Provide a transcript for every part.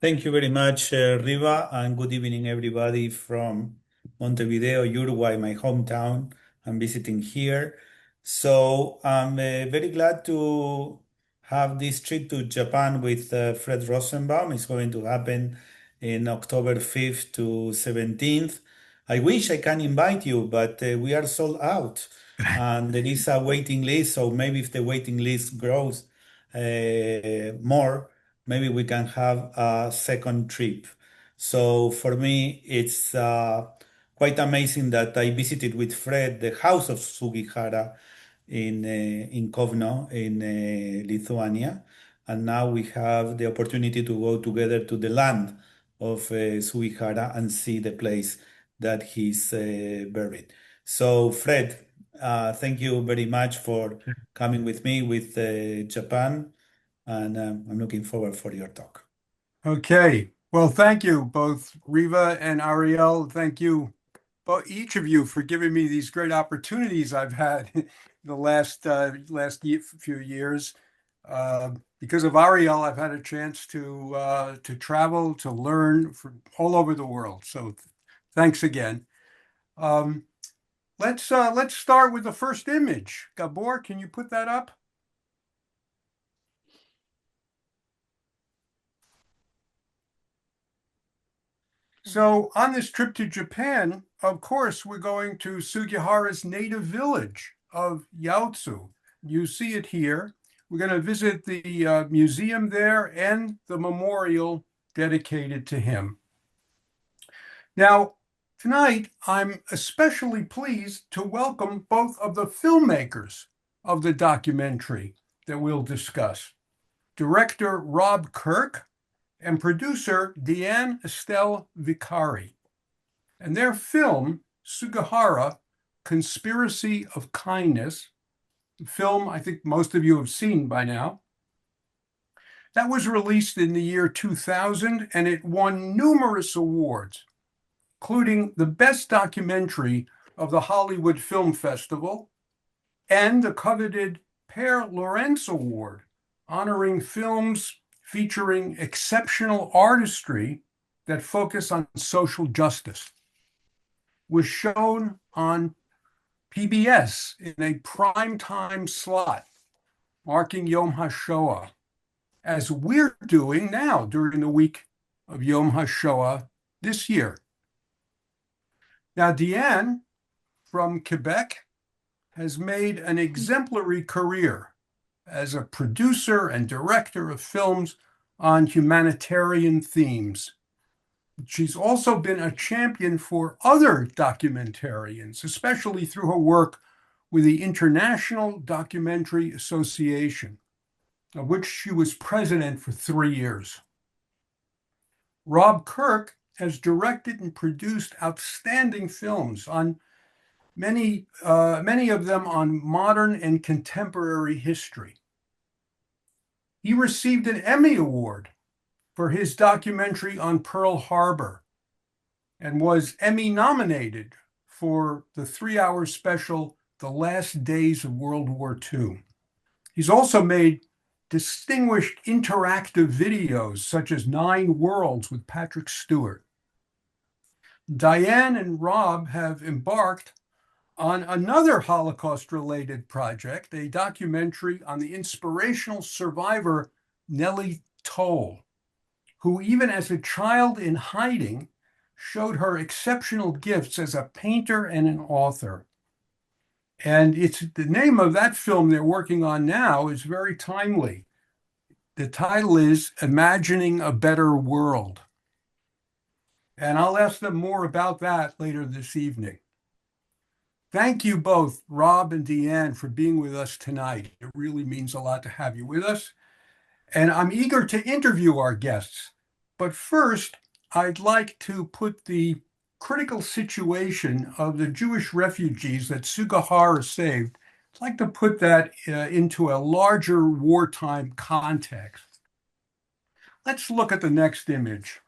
Thank you very much, Riva, and good evening, everybody from Montevideo, Uruguay, my hometown. I'm visiting here. So I'm very glad to have this trip to Japan with Fred Rosenbaum. It's going to happen in October 5th to 17th. I wish I can invite you, but we are sold out and there is a waiting list. So maybe if the waiting list grows more, maybe we can have a second trip. So for me, it's quite amazing that I visited with Fred the house of Sugihara in Kovno in Lithuania, and now we have the opportunity to go together to the land of Sugihara and see the place that he's buried. So Fred, thank you very much for coming with me with Japan, and I'm looking forward for your talk. Okay. Well, thank you, both Riva and Ariel. Thank you, each of you, for giving me these great opportunities I've had in the few years. Because of Ariel, I've had a chance to travel, to learn from all over the world. So thanks again. Um, let's start with the first image. Gabor, can you put that up? So on this trip to Japan, of course, we're going to Sugihara's native village of Yaotsu. You see it here. We're going to visit the museum there and the memorial dedicated to him. Now, tonight, I'm especially pleased to welcome both of the filmmakers of the documentary that we'll discuss. Director Rob Kirk and producer Diane Estelle Vicari. And their film, Sugihara, Conspiracy of Kindness, a film I think most of you have seen by now, that was released in the year 2000, and it won numerous awards, including the Best Documentary of the Hollywood Film Festival and the coveted Pere Lorentz Award, honoring films featuring exceptional artistry that focus on social justice. Was shown on PBS in a primetime slot marking Yom HaShoah, as we're doing now during the week of Yom HaShoah this year. Now, Diane from Quebec has made an exemplary career as a producer and director of films on humanitarian themes. She's also been a champion for other documentarians, especially through her work with the International Documentary Association, of which she was president for 3 years. Rob Kirk has directed and produced outstanding films on many of them on modern and contemporary history. He received an Emmy Award for his documentary on Pearl Harbor and was Emmy nominated for the 3-hour special, The Last Days of World War II. He's also made distinguished interactive videos such as 9 Worlds with Patrick Stewart. Diane and Rob have embarked on another Holocaust-related project, a documentary on the inspirational survivor Nellie Toll, who even as a child in hiding showed her exceptional gifts as a painter and an author. And it's the name of that film they're working on now is very timely. The title is Imagining a Better World. And I'll ask them more about that later this evening. Thank you both, Rob and Diane, for being with us tonight. It really means a lot to have you with us. And I'm eager to interview our guests. But first, I'd like to put the critical situation of the Jewish refugees that Sugihara saved. I'd like to put that into a larger wartime context. Let's look at the next image.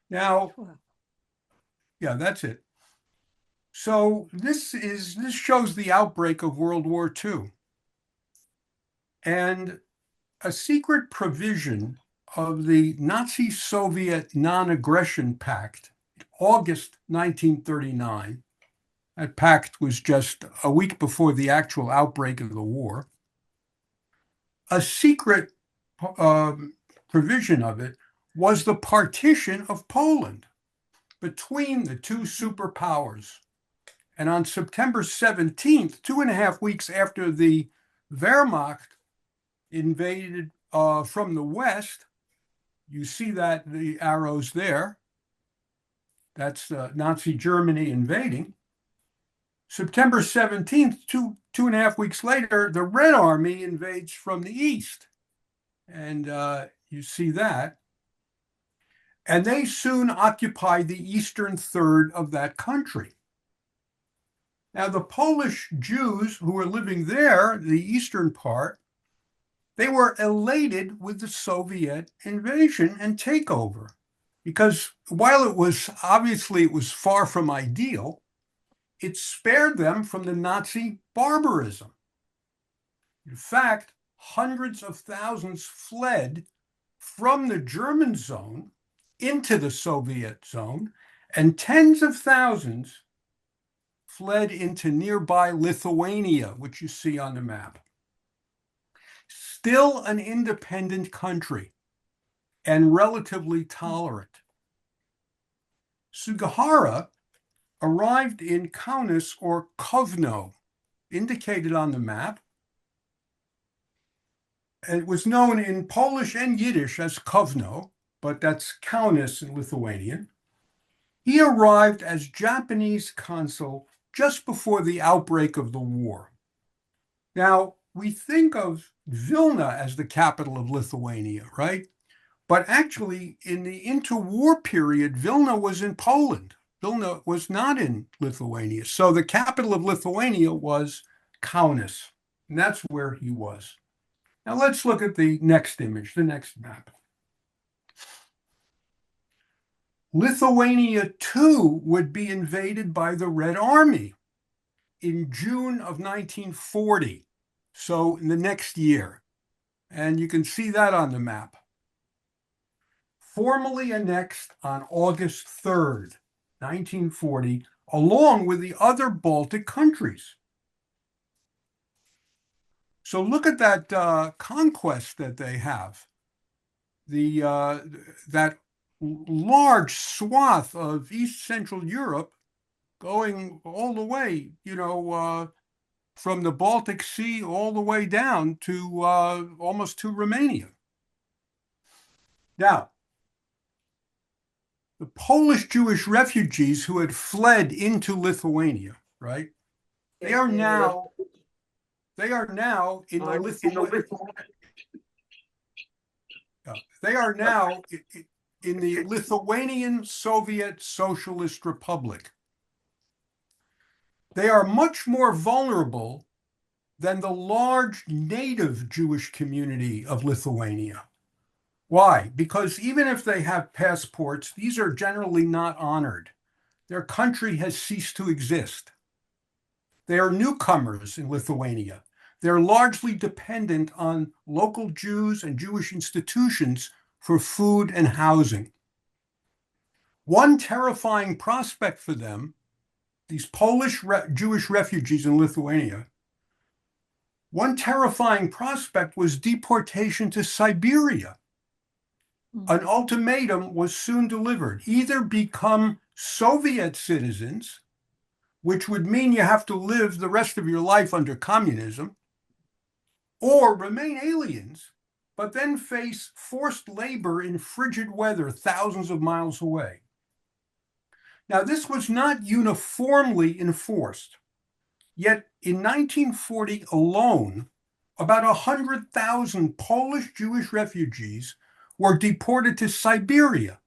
Now, yeah, that's it. So this shows the outbreak of World War II. And a secret provision of the Nazi-Soviet Non-Aggression Pact, August 1939. That pact was just a week before the actual outbreak of the war. A secret provision of it was the partition of Poland between the two superpowers. And on September 17th, 2.5 weeks after the Wehrmacht invaded from the west, you see that the arrows there, that's Nazi Germany invading. September 17th, 2.5 weeks later, the Red Army invades from the east. And you see that. And they soon occupy the eastern third of that country. Now, the Polish Jews who were living there, the eastern part, they were elated with the Soviet invasion and takeover. Because while it was far from ideal, it spared them from the Nazi barbarism. In fact, hundreds of thousands fled from the German zone into the Soviet zone, and tens of thousands fled into nearby Lithuania, which you see on the map. Still an independent country and relatively tolerant. Sugihara arrived in Kaunas or Kovno, indicated on the map. It was known in Polish and Yiddish as Kovno, but that's Kaunas in Lithuanian. He arrived as Japanese consul just before the outbreak of the war. Now, we think of Vilna as the capital of Lithuania, right? But actually, in the interwar period, Vilna was in Poland. Vilna was not in Lithuania. So the capital of Lithuania was Kaunas, and that's where he was. Now let's look at the next image, the next map. Lithuania too would be invaded by the Red Army in June of 1940, so in the next year. And you can see that on the map. Formally annexed on August 3rd, 1940, along with the other Baltic countries. So look at that conquest that they have. That large swath of East Central Europe going all the way, from the Baltic Sea all the way down to almost to Romania. Now, the Polish Jewish refugees who had fled into Lithuania, right? They are now in the Lithuania. They are now in the Lithuanian Soviet Socialist Republic. They are much more vulnerable than the large native Jewish community of Lithuania. Why? Because even if they have passports, these are generally not honored. Their country has ceased to exist. They are newcomers in Lithuania. They're largely dependent on local Jews and Jewish institutions for food and housing. One terrifying prospect for them, these Polish Jewish refugees in Lithuania, one terrifying prospect was deportation to Siberia. An ultimatum was soon delivered: either become Soviet citizens, which would mean you have to live the rest of your life under communism, or remain aliens, but then face forced labor in frigid weather thousands of miles away. Now, this was not uniformly enforced, yet in 1940 alone, about 100,000 Polish Jewish refugees were deported to Siberia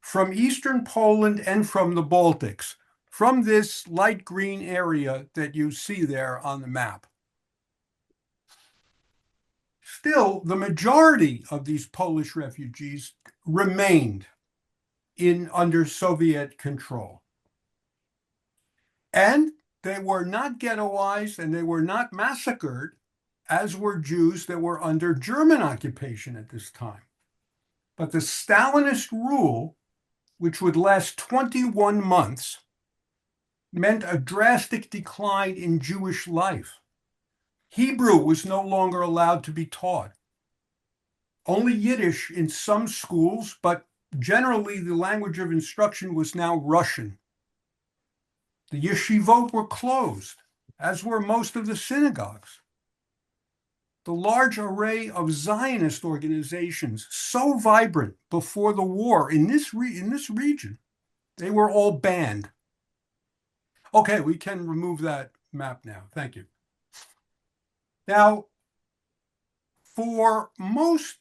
from eastern Poland and from the Baltics, from this light green area that you see there on the map. Still, the majority of these Polish refugees remained under Soviet control. And they were not ghettoized and they were not massacred as were Jews that were under German occupation at this time. But the Stalinist rule, which would last 21 months, meant a drastic decline in Jewish life. Hebrew was no longer allowed to be taught. Only Yiddish in some schools, but generally the language of instruction was now Russian. The yeshivot were closed, as were most of the synagogues. The large array of Zionist organizations, so vibrant before the war in this region, they were all banned. Okay, we can remove that map now. Thank you. Now, for most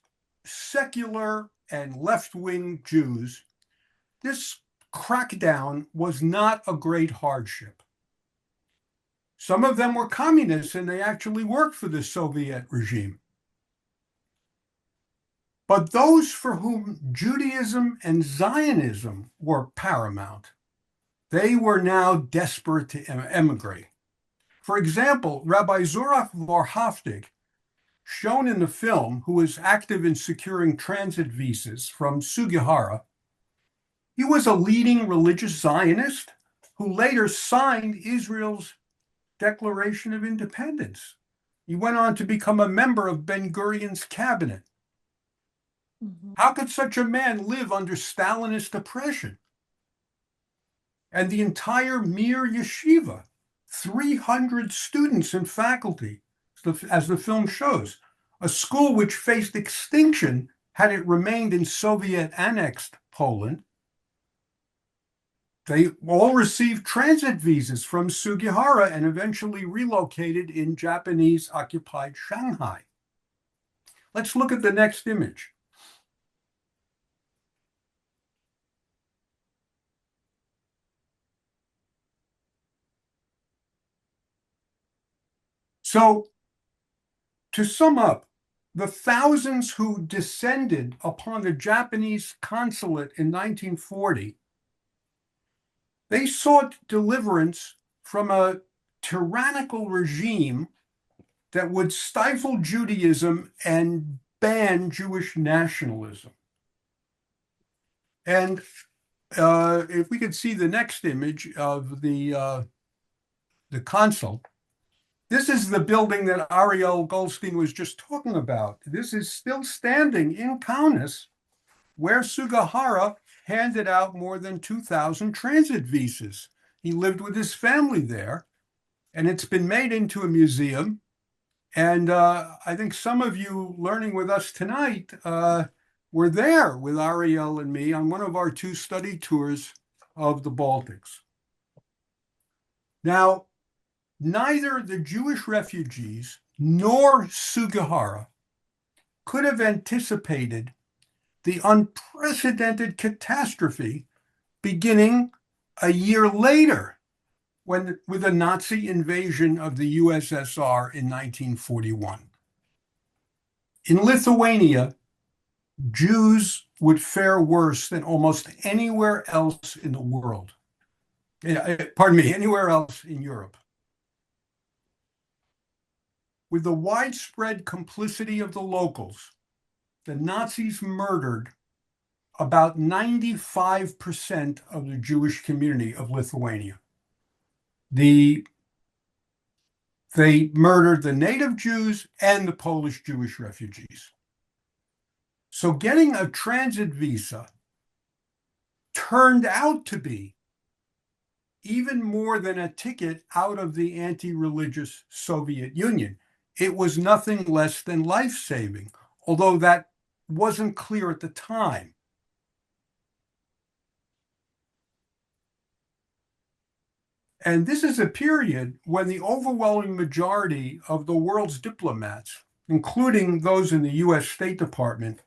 secular and left-wing Jews, this crackdown was not a great hardship. Some of them were communists and they actually worked for the Soviet regime. But those for whom Judaism and Zionism were paramount, they were now desperate to emigrate. For example, Rabbi Zurach Warhaftig, shown in the film, who was active in securing transit visas from Sugihara, he was a leading religious Zionist who later signed Israel's Declaration of Independence. He went on to become a member of Ben-Gurion's cabinet. How could such a man live under Stalinist oppression? And the entire Mir Yeshiva, 300 students and faculty, as the film shows, a school which faced extinction had it remained in Soviet-annexed Poland. They all received transit visas from Sugihara and eventually relocated in Japanese-occupied Shanghai. Let's look at the next image. So, to sum up, the thousands who descended upon the Japanese consulate in 1940, they sought deliverance from a tyrannical regime that would stifle Judaism and ban Jewish nationalism. And if we could see the next image of the consul, this is the building that Ariel Goldstein was just talking about. This is still standing in Kaunas, where Sugihara handed out more than 2,000 transit visas. He lived with his family there, and it's been made into a museum. And I think some of you learning with us tonight were there with Ariel and me on one of our 2 study tours of the Baltics. Now, neither the Jewish refugees nor Sugihara could have anticipated the unprecedented catastrophe beginning a year later with the Nazi invasion of the USSR in 1941. In Lithuania, Jews would fare worse than almost anywhere else in the world. Anywhere else in Europe. With the widespread complicity of the locals, the Nazis murdered about 95% of the Jewish community of Lithuania. They murdered the native Jews and the Polish Jewish refugees. So getting a transit visa turned out to be even more than a ticket out of the anti-religious Soviet Union. It was nothing less than life-saving, although that wasn't clear at the time. And this is a period when the overwhelming majority of the world's diplomats, including those in the US State Department,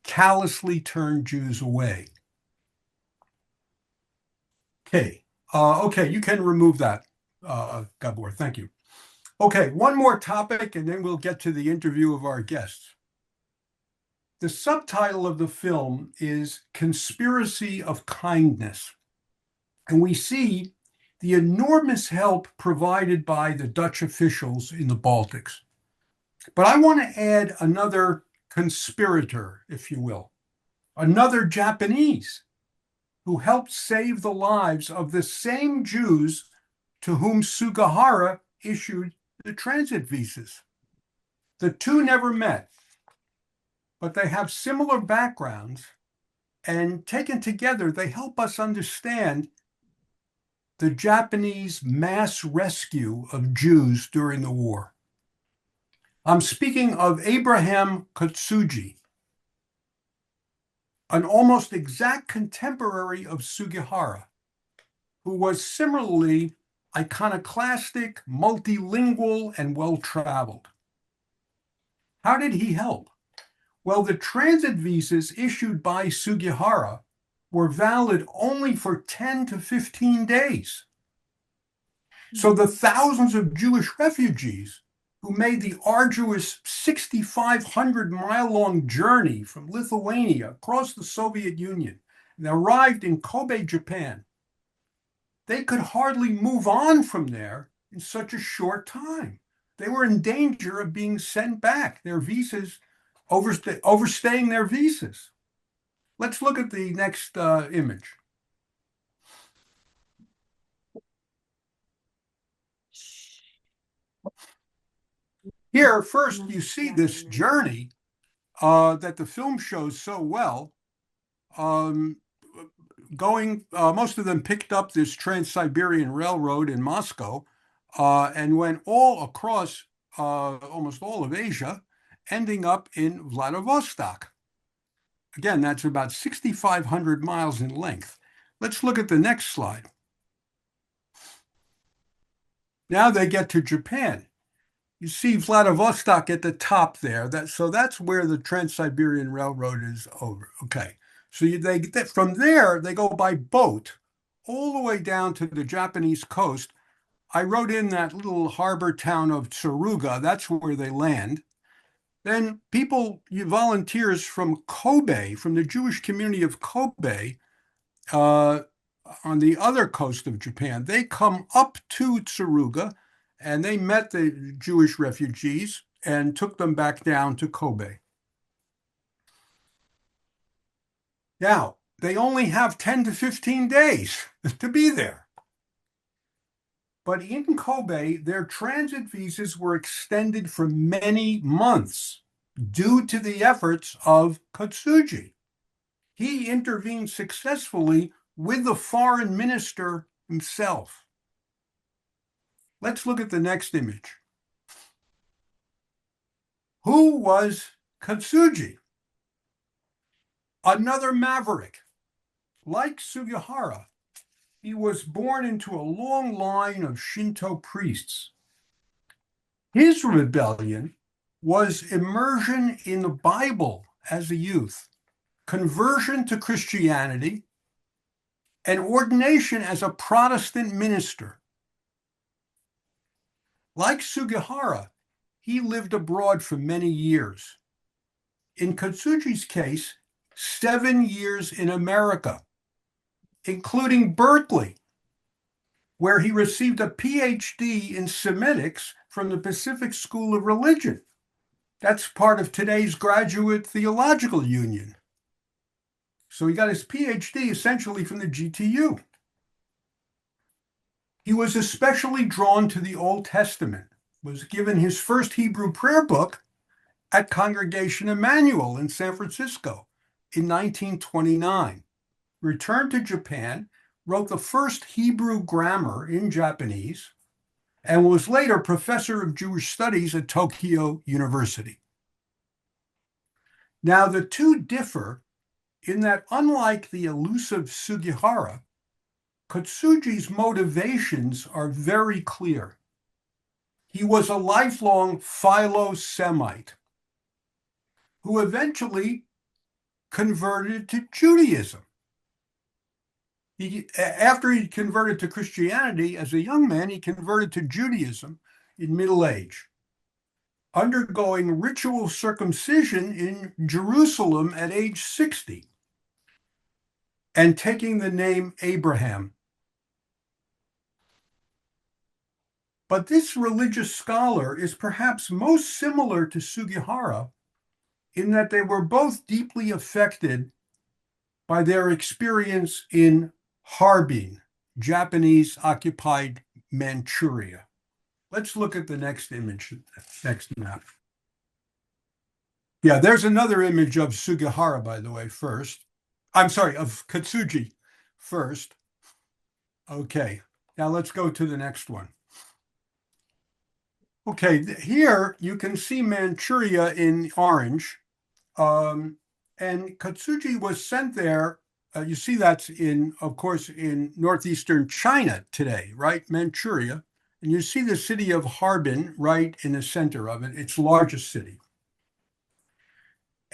callously turned Jews away. Okay, you can remove that, Gabor, thank you. Okay, one more topic and then we'll get to the interview of our guests. The subtitle of the film is Conspiracy of Kindness. And we see the enormous help provided by the Dutch officials in the Baltics. But I want to add another conspirator, if you will, another Japanese who helped save the lives of the same Jews to whom Sugihara issued the transit visas. The two never met, but they have similar backgrounds, and taken together, they help us understand the Japanese mass rescue of Jews during the war. I'm speaking of Abraham Kotsuji, an almost exact contemporary of Sugihara, who was similarly iconoclastic, multilingual, and well-traveled. How did he help? Well, the transit visas issued by Sugihara were valid only for 10 to 15 days. So the thousands of Jewish refugees who made the arduous 6,500-mile-long journey from Lithuania across the Soviet Union and arrived in Kobe, Japan, they could hardly move on from there in such a short time. They were in danger of being sent back, their visas, overstaying their visas. Let's look at the next image. Here, first, you see this journey that the film shows so well. Most of them picked up this Trans-Siberian Railroad in Moscow and went all across almost all of Asia, ending up in Vladivostok. Again, that's about 6,500 miles in length. Let's look at the next slide. Now they get to Japan. You see Vladivostok at the top there. So that's where the Trans-Siberian Railroad is over. Okay. So from there, they go by boat all the way down to the Japanese coast. I wrote in that little harbor town of Tsuruga. That's where they land. Then volunteers from Kobe, from the Jewish community of Kobe, on the other coast of Japan, they come up to Tsuruga and they met the Jewish refugees and took them back down to Kobe. Now, they only have 10 to 15 days to be there. But in Kobe, their transit visas were extended for many months due to the efforts of Kotsuji. He intervened successfully with the foreign minister himself. Let's look at the next image. Who was Kotsuji? Another maverick. Like Sugihara, he was born into a long line of Shinto priests. His rebellion was immersion in the Bible as a youth, conversion to Christianity, and ordination as a Protestant minister. Like Sugihara, he lived abroad for many years. In Kotsuji's case, 7 years in America, including Berkeley, where he received a PhD in Semitics from the Pacific School of Religion. That's part of today's Graduate Theological Union. So he got his PhD essentially from the GTU. He was especially drawn to the Old Testament, was given his first Hebrew prayer book at Congregation Emmanuel in San Francisco in 1929, returned to Japan, wrote the first Hebrew grammar in Japanese, and was later professor of Jewish studies at Tokyo University. Now, the two differ in that, unlike the elusive Sugihara, Kotsuji's motivations are very clear. He was a lifelong Philo-Semite who eventually converted to Judaism. After he converted to Christianity as a young man, he converted to Judaism in middle age, undergoing ritual circumcision in Jerusalem at age 60, and taking the name Abraham. But this religious scholar is perhaps most similar to Sugihara in that they were both deeply affected by their experience in Harbin, Japanese occupied Manchuria. Let's look at the next image, next map. Yeah, there's another image of Sugihara, by the way, first. I'm sorry, of Katsuji first. Okay, now let's go to the next one. Okay, here you can see Manchuria in orange. And Katsuji was sent there. You see that's in, of course, in northeastern China today, right? Manchuria. And you see the city of Harbin right in the center of it, its largest city.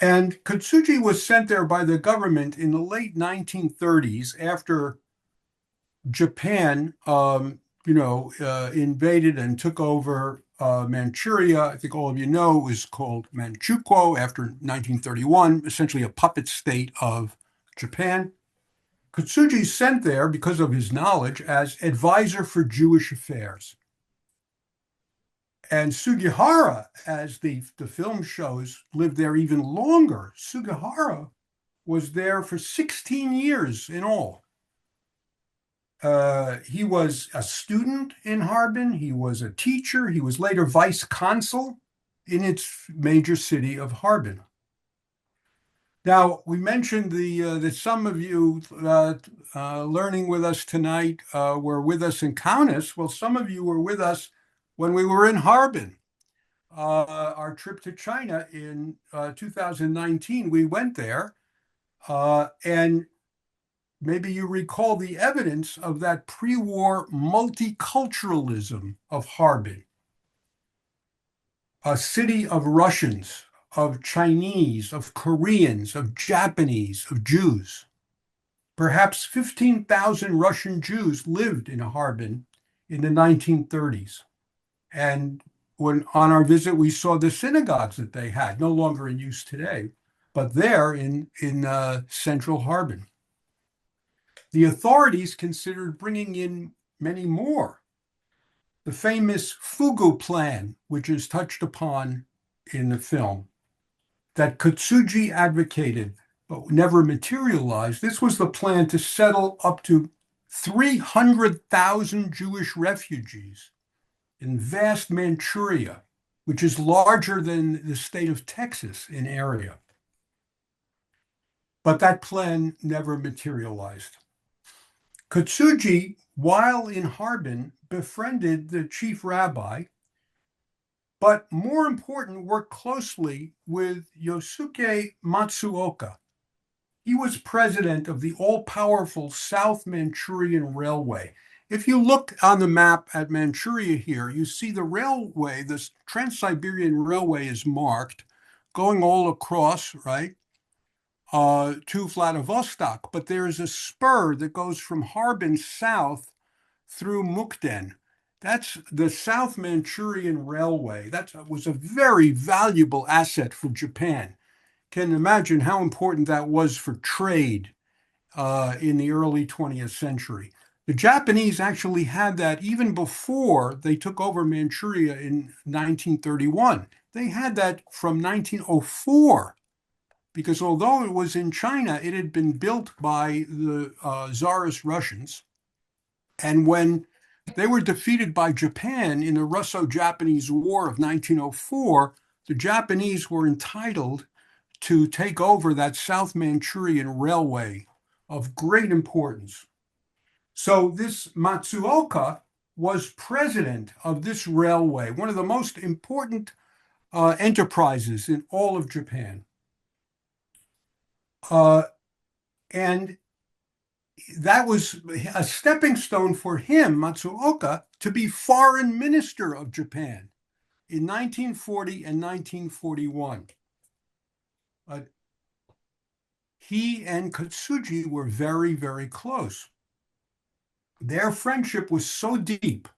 And Katsuji was sent there by the government in the late 1930s after Japan, invaded and took over Manchuria. I think all of you know it was called Manchukuo after 1931, essentially a puppet state of Japan. Katsuji sent there because of his knowledge as advisor for Jewish affairs. And Sugihara, as the film shows, lived there even longer. Sugihara was there for 16 years in all. He was a student in Harbin. He was a teacher. He was later vice consul in its major city of Harbin. Now, we mentioned that some of you learning with us tonight were with us in Kaunas. Well, some of you were with us when we were in Harbin. Our trip to China in 2019, we went there, and maybe you recall the evidence of that pre-war multiculturalism of Harbin, a city of Russians, of Chinese, of Koreans, of Japanese, of Jews. Perhaps 15,000 Russian Jews lived in Harbin in the 1930s. And when on our visit, we saw the synagogues that they had, no longer in use today, but there in central Harbin. The authorities considered bringing in many more. The famous Fugu plan, which is touched upon in the film, that Katsuji advocated but never materialized. This was the plan to settle up to 300,000 Jewish refugees in vast Manchuria, which is larger than the state of Texas in area. But that plan never materialized. Katsuji, while in Harbin, befriended the chief rabbi, but more important, worked closely with Yosuke Matsuoka. He was president of the all-powerful South Manchurian Railway. If you look on the map at Manchuria here, you see the railway, this Trans-Siberian Railway is marked, going all across, right, to Vladivostok. But there is a spur that goes from Harbin south through Mukden. That's the South Manchurian Railway. That was a very valuable asset for Japan. Can imagine how important that was for trade in the early 20th century. The Japanese actually had that even before they took over Manchuria in 1931. They had that from 1904, because although it was in China, it had been built by the Tsarist Russians. And when they were defeated by Japan in the Russo-Japanese War of 1904, the Japanese were entitled to take over that South Manchurian Railway of great importance. So this Matsuoka was president of this railway, one of the most important enterprises in all of Japan. And that was a stepping stone for him, Matsuoka, to be foreign minister of Japan in 1940 and 1941. He and Katsuji were very, very close. Their friendship was so deep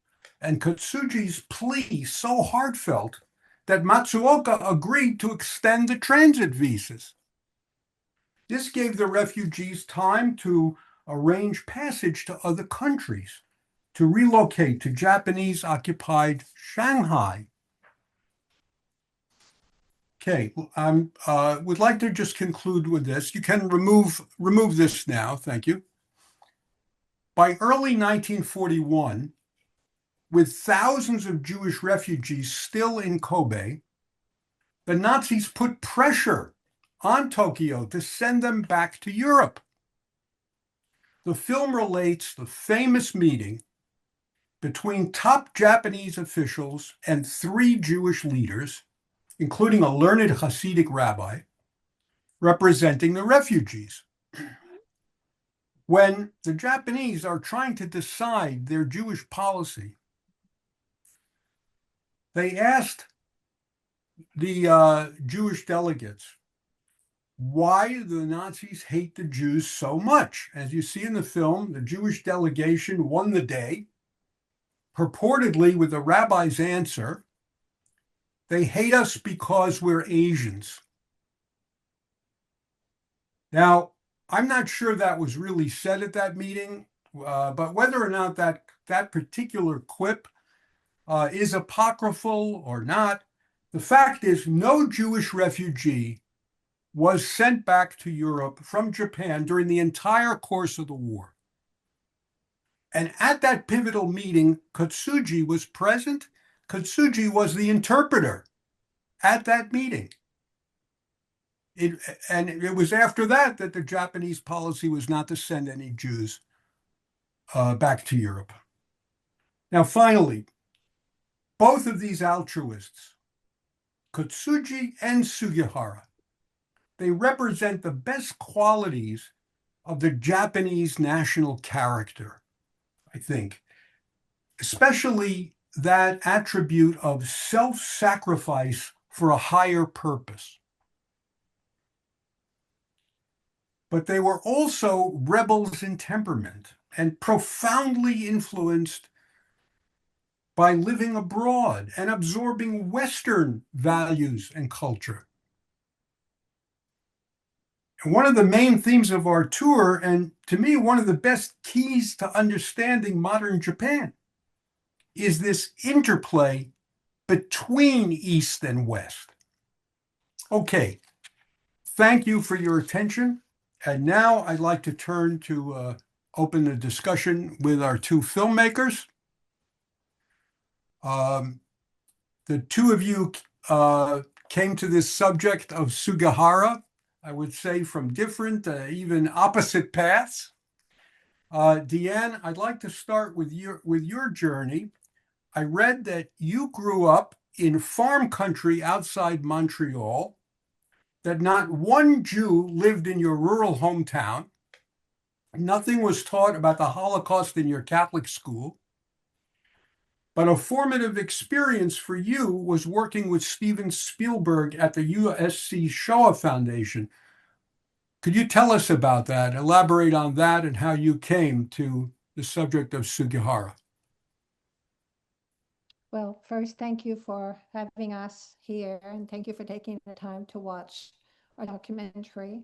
and Katsuji's plea so heartfelt that Matsuoka agreed to extend the transit visas. This gave the refugees time to arrange passage to other countries. to relocate to Japanese-occupied Shanghai. Okay, would like to just conclude with this. You can remove this now, thank you. By early 1941, with thousands of Jewish refugees still in Kobe, the Nazis put pressure on Tokyo to send them back to Europe. The film relates the famous meeting between top Japanese officials and 3 Jewish leaders, including a learned Hasidic rabbi, representing the refugees. When the Japanese are trying to decide their Jewish policy, they asked the Jewish delegates, why do the Nazis hate the Jews so much? As you see in the film, the Jewish delegation won the day, purportedly with the rabbi's answer, they hate us because we're Asians. Now, I'm not sure that was really said at that meeting, but whether or not that particular quip is apocryphal or not, the fact is no Jewish refugee was sent back to Europe from Japan during the entire course of the war. And at that pivotal meeting, Kotsuji was present. Kotsuji was the interpreter at that meeting. And it was after that that the Japanese policy was not to send any Jews back to Europe. Now, finally, both of these altruists, Kotsuji and Sugihara, they represent the best qualities of the Japanese national character, I think, especially that attribute of self-sacrifice for a higher purpose. But they were also rebels in temperament and profoundly influenced by living abroad and absorbing Western values and culture. And one of the main themes of our tour, and to me, one of the best keys to understanding modern Japan, is this interplay between East and West. Okay, thank you for your attention. And now I'd like to turn to open the discussion with our 2 filmmakers. The 2 of you came to this subject of Sugihara, I would say, from different, even opposite paths. Diane, I'd like to start with your journey. I read that you grew up in farm country outside Montreal, that not one Jew lived in your rural hometown. Nothing was taught about the Holocaust in your Catholic school. But a formative experience for you was working with Steven Spielberg at the USC Shoah Foundation. Could you tell us about that, elaborate on that, and how you came to the subject of Sugihara? Well, first, thank you for having us here, and thank you for taking the time to watch our documentary.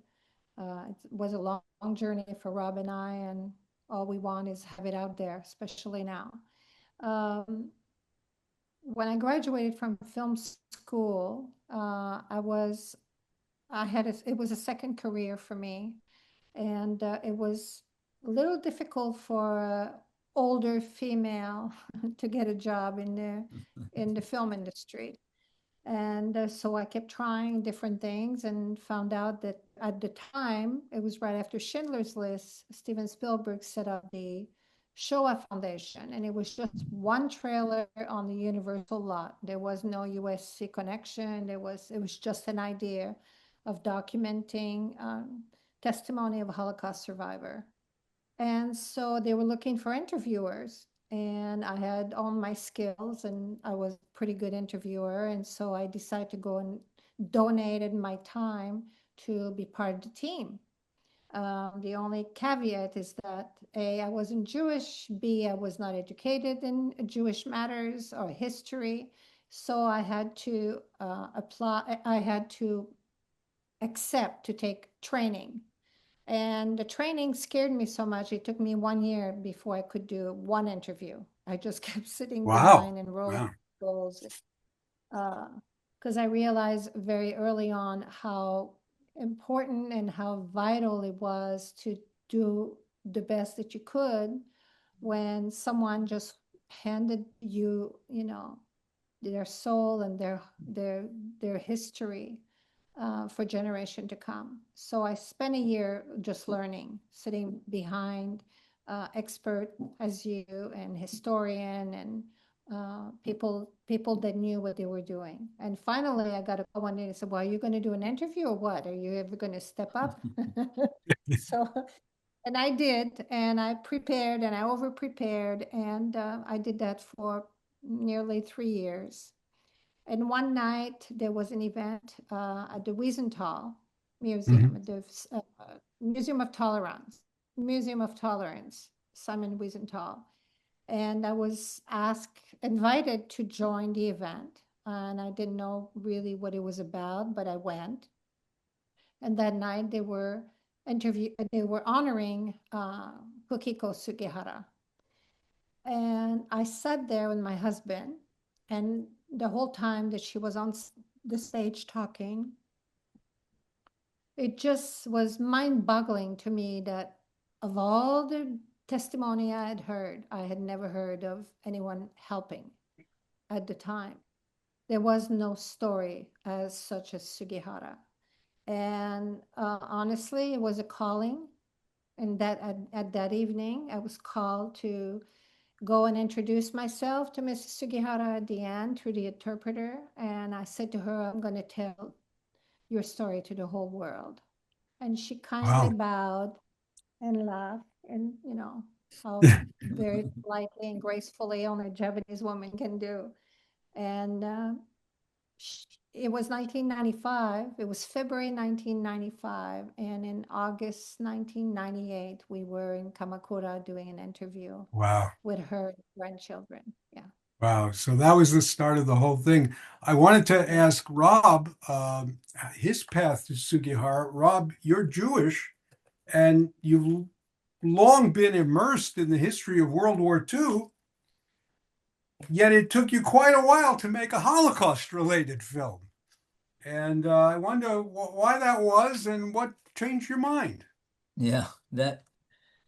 It was a long journey for Rob and I, and all we want is have it out there, especially now. When I graduated from film school, it was a second career for me, and it was a little difficult for older female to get a job in the film industry. And so I kept trying different things and found out that at the time, it was right after Schindler's List, Steven Spielberg set up the Shoah Foundation, and it was just one trailer on the Universal lot. There was no USC connection. It was just an idea of documenting testimony of a Holocaust survivor. And so they were looking for interviewers, and I had all my skills, and I was a pretty good interviewer. And so I decided to go and donated my time to be part of the team. The only caveat is that A, I wasn't Jewish, B, I was not educated in Jewish matters or history. So I had to accept to take training. And the training scared me so much. It took me 1 year before I could do one interview. I just kept sitting Wow. behind and rolling Wow. goals. Because I realized very early on how important and how vital it was to do the best that you could when someone just handed you, their soul and their history for generation to come. So I spent a year just learning, sitting behind expert as you and historian and people that knew what they were doing. And finally, I got a call one day and said, "Well, are you going to do an interview or what? Are you ever going to step up?" So, and I did, and I prepared and I over prepared, and I did that for nearly 3 years. And one night there was an event at the Wiesenthal Museum, Mhm. at the Museum of Tolerance, Simon Wiesenthal. And I was invited to join the event. And I didn't know really what it was about, but I went. And that night they were honoring Kukiko Sugihara. And I sat there with my husband, and the whole time that she was on the stage talking, it just was mind-boggling to me that of all the testimony I had heard, I had never heard of anyone helping at the time. There was no story as such as Sugihara. And honestly, it was a calling. And that at that evening, I was called to go and introduce myself to Mrs. Sugihara, Diane, through the interpreter. And I said to her, "I'm going to tell your story to the whole world." And she kindly Wow. bowed and laughed, and how very politely and gracefully only a Japanese woman can do. And it was 1995. It was February 1995. And in August 1998, we were in Kamakura doing an interview Wow. with her grandchildren. Yeah. Wow. So that was the start of the whole thing. I wanted to Yeah. ask Rob his path to Sugihara. Rob, you're Jewish and you've long been immersed in the history of World War II, yet it took you quite a while to make a Holocaust-related film. And I wonder why that was and what changed your mind. Yeah,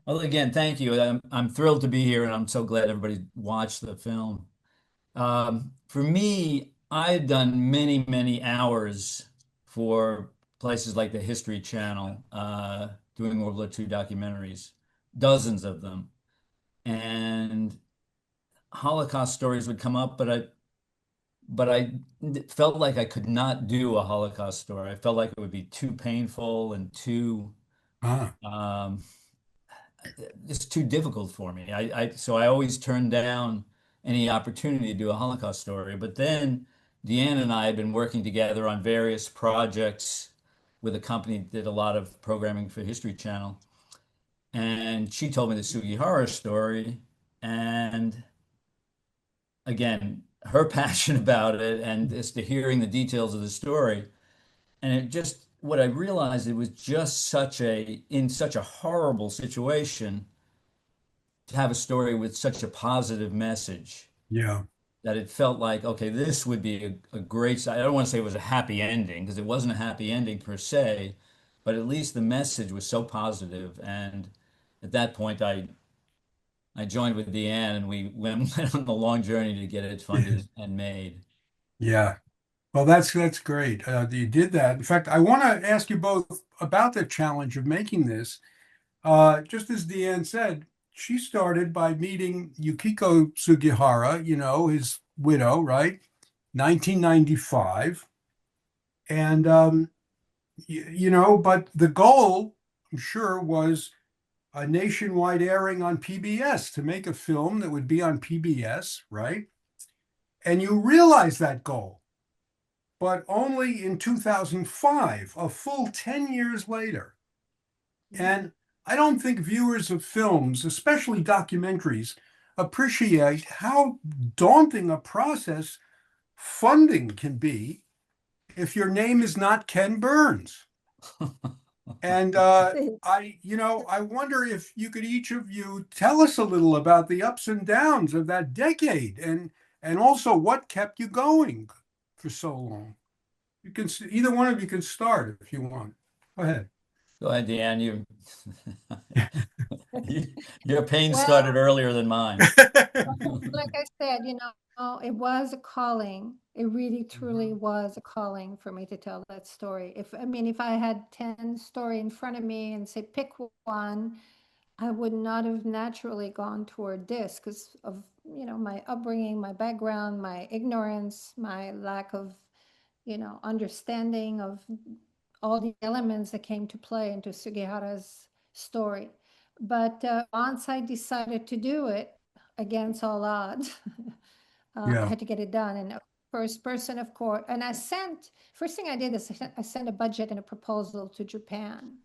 well, again, thank you. I'm thrilled to be here and I'm so glad everybody watched the film. For me, I've done many, many hours for places like the History Channel, doing World War II documentaries, dozens of them. And Holocaust stories would come up, but I felt like I could not do a Holocaust story. I felt like it would be too painful and too Ah, um, it's too difficult for me. So I always turned down any opportunity to do a Holocaust story. But then Deanne and I had been working together on various projects with a company that did a lot of programming for History Channel. And she told me the Sugihara story. And again, her passion about it and just to hearing the details of the story. And it just, what I realized, it was just in such a horrible situation to have a story with such a positive message yeah, that it felt like, okay, this would be a great, I don't want to say it was a happy ending because it wasn't a happy ending per se, but at least the message was so positive. And at that point, I joined with Deanne and we went on the long journey to get it funded and made. yeah. Well, that's great. That you did that. In fact, I want to ask you both about the challenge of making this. Just as Deanne said, she started by meeting Yukiko Sugihara, his widow, right? 1995. And, but the goal, I'm sure, was a nationwide airing on PBS to make a film that would be on PBS, right? And you realize that goal, but only in 2005, a full 10 years later. And I don't think viewers of films, especially documentaries, appreciate how daunting a process funding can be if your name is not Ken Burns. And I wonder if you could each of you tell us a little about the ups and downs of that decade, and also what kept you going for so long. Either one of you can start if you want. Go ahead. Go ahead, Deanne. Your pain Well, started earlier than mine. like I said, it was a calling. It really, truly was a calling for me to tell that story. If I had 10 story in front of me and say, pick one, I would not have naturally gone toward this because of, my upbringing, my background, my ignorance, my lack of, understanding of all the elements that came to play into Sugihara's story. But once I decided to do it against all odds, I Yeah. had to get it done. And first person, of course, and first thing I did is I sent a budget and a proposal to Japan.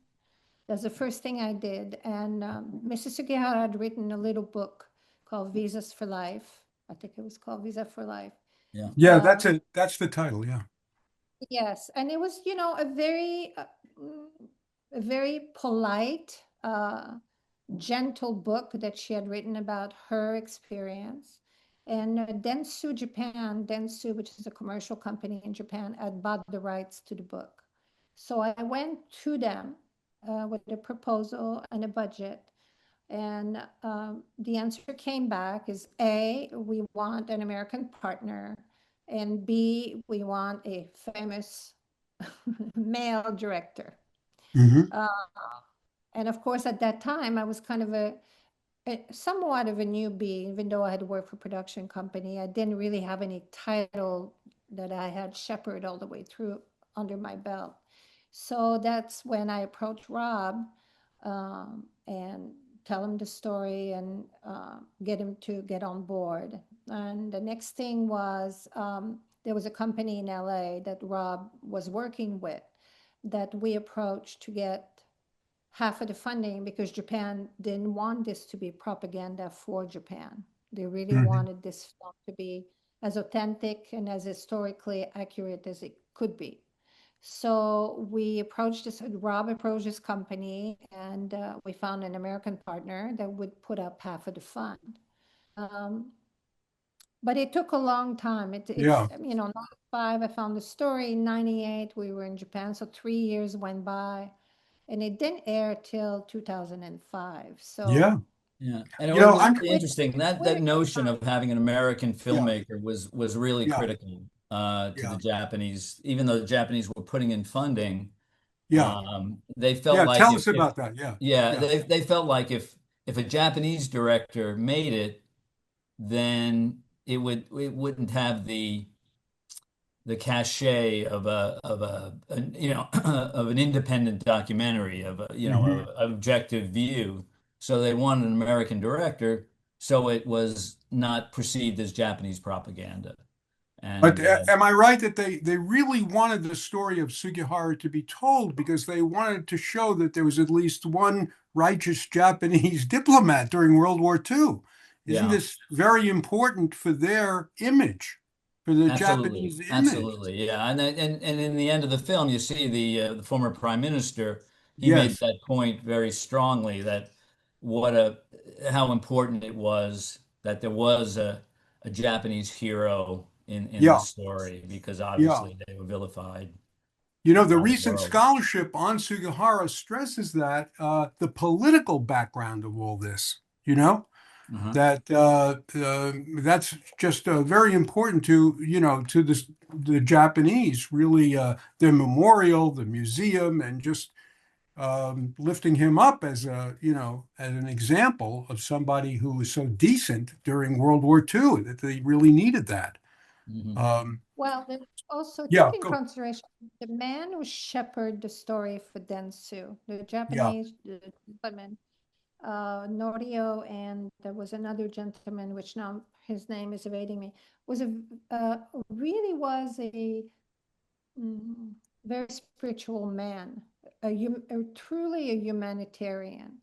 That's the first thing I did. And Mrs. Sugihara had written a little book called Visas for Life. I think it was called Visa for Life. Yeah. Yeah, that's it. That's the title. Yeah. Yes, and it was, mm, a very polite, gentle book that she had written about her experience. And Dentsu, which is a commercial company in Japan, had bought the rights to the book. So I went to them with a proposal and a budget. And the answer came back is A, we want an American partner, and B, we want a famous male director. Hmm. Uh, and of course, at that time, I was kind of somewhat of a newbie, even though I had worked for a production company. I didn't really have any title that I had shepherded all the way through under my belt. So that's when I approached Rob and tell him the story and get him to get on board. And the next thing was there was a company in LA that Rob was working with that we approached to get half of the funding because Japan didn't want this to be propaganda for Japan. They really Hmm. wanted this film to be as authentic and as historically accurate as it could be. So Rob approached this company and we found an American partner that would put up half of the fund. Um, but it took a long time. Yeah. 95, I found the story. In 98, we were in Japan. So 3 years went by and it didn't air till 2005. So Yeah. Yeah, and it You know, was I'm. really interesting that with that notion of having an American Yeah. filmmaker was really Yeah. critical to the Yeah. Japanese. Even though the Japanese were putting in funding, Yeah. they felt Yeah. like Tell if, us if about that. Yeah. yeah, Yeah. they felt like if a Japanese director made it, then it wouldn't have the cachet of a of an independent documentary of Hmm. a objective view. So they wanted an American director, so it was not perceived as Japanese propaganda. But And am I right that they really wanted the story of Sugihara to be told because they wanted to show that there was at least one righteous Japanese diplomat during World War II? Isn't yeah, this very important for their image, for the absolutely, Japanese image? absolutely, yeah. And in the end of the film, you see the former prime minister. He made Yes. that point very strongly that what a how important it was that there was a Japanese hero in the Yeah. story because Yeah. obviously they were vilified The around the recent world. scholarship on Sugihara stresses that the political background of all this, Uh-huh. that that's just very important to the Japanese, really, their memorial, the museum, and just lifting him up as an example of somebody who was so decent during World War II that they really needed that. Hmm. Um, Well, then also yeah, take in go. consideration the man who shepherded the story for Dentsu, the Yeah. Japanese gentleman, Norio, and there was another gentleman, which now his name is evading me, was really was a mm, very spiritual man, truly a humanitarian,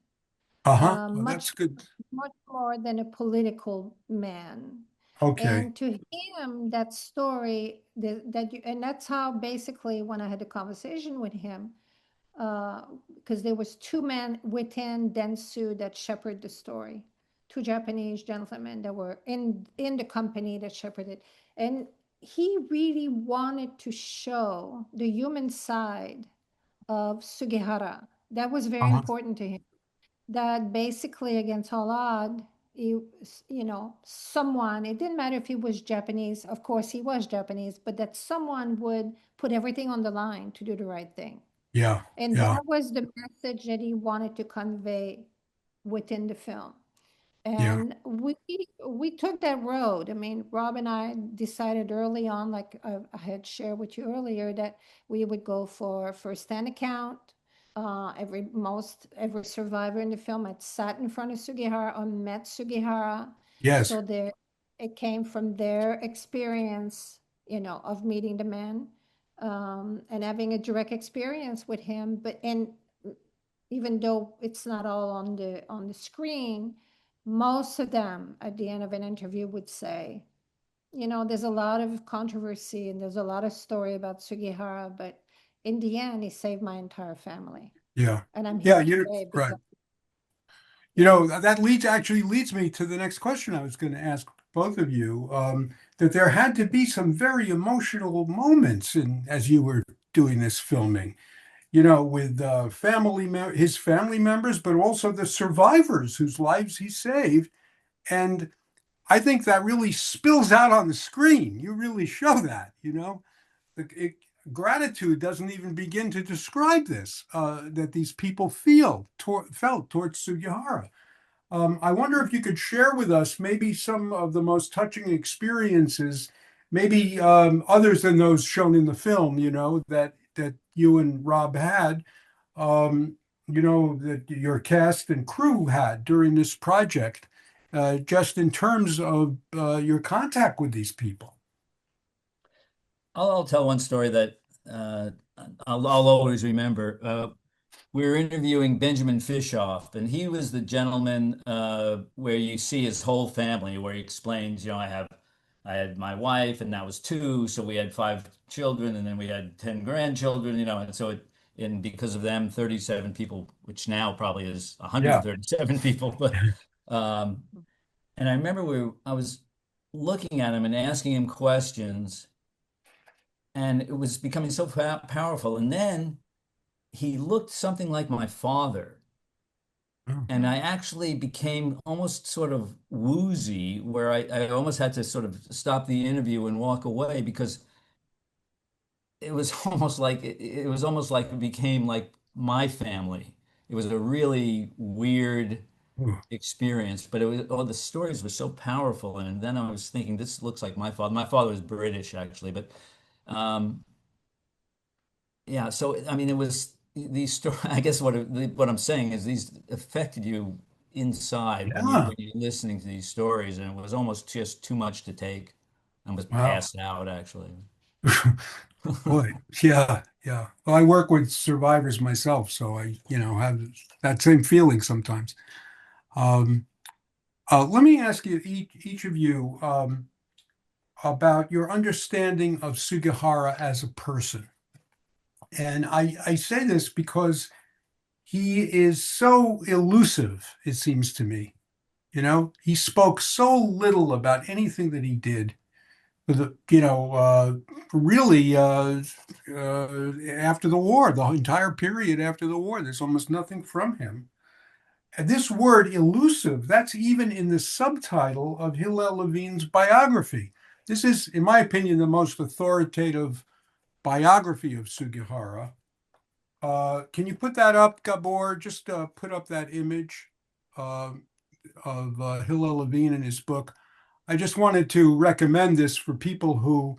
Uh-huh. Well, that's much good. much more than a political man. Okay. And to him, that story and that's how basically when I had a conversation with him, because there was two men within Dentsu that shepherded the story, two Japanese gentlemen that were in the company that shepherded, and he really wanted to show the human side of Sugihara. That was very important to him. That basically, against all odds, he, someone, it didn't matter if he was Japanese, of course he was Japanese, but that someone would put everything on the line to do the right thing. Yeah. And Yeah. that was the message that he wanted to convey within the film. Yeah. And we took that road. I mean, Rob and I decided early on, like I had shared with you earlier, that we would go for first-hand account. Every survivor in the film had sat in front of Sugihara or met Sugihara. Yes. So it came from their experience, of meeting the man, and having a direct experience with him. And even though it's not all on the screen, most of them at the end of an interview would say, there's a lot of controversy and there's a lot of story about Sugihara, but in the end, he saved my entire family. Yeah. And I'm Yeah. here today Right. because That actually leads me to the next question I was going to ask both of you, that there had to be some very emotional moments as you were doing this filming, with his family members, but also the survivors whose lives he saved. And I think that really spills out on the screen. You really show that, gratitude doesn't even begin to describe this, that these people felt towards Sugihara. I wonder if you could share with us maybe some of the most touching experiences, maybe others than those shown in the film, that you and Rob had, that your cast and crew had during this project, just in terms of your contact with these people. I'll tell one story that I'll always remember. We were interviewing Benjamin Fishoff, and he was the gentleman where you see his whole family, where he explains, I had my wife, and that was two, so we had 5 children, and then we had 10 grandchildren, and because of them, 37 people, which now probably is 137 people, but and I remember I was looking at him and asking him questions, and it was becoming so powerful, and then he looked something like my father. And I actually became almost sort of woozy, where I almost had to sort of stop the interview and walk away, because it was almost like it became like my family. It was a really weird experience, but all the stories were so powerful. And then I was thinking, this looks like my father. My father was British, actually, but yeah. So I mean, it was these stories. I guess what I'm saying is these affected you inside Yeah. when you're listening to these stories, and it was almost just too much to take. I was Wow. passed out, actually. Boy, yeah, yeah. Well, I work with survivors myself, so I, have that same feeling sometimes. Let me ask you, each of you, about your understanding of Sugihara as a person. And I say this because he is so elusive, it seems to me. He spoke so little about anything that he did. Really, after the war, the entire period after the war, there's almost nothing from him. And this word elusive, that's even in the subtitle of Hillel Levine's biography. This is, in my opinion, the most authoritative biography of Sugihara. Can you put that up, Gabor? Just put up that image of Hillel Levine in his book. I just wanted to recommend this for people who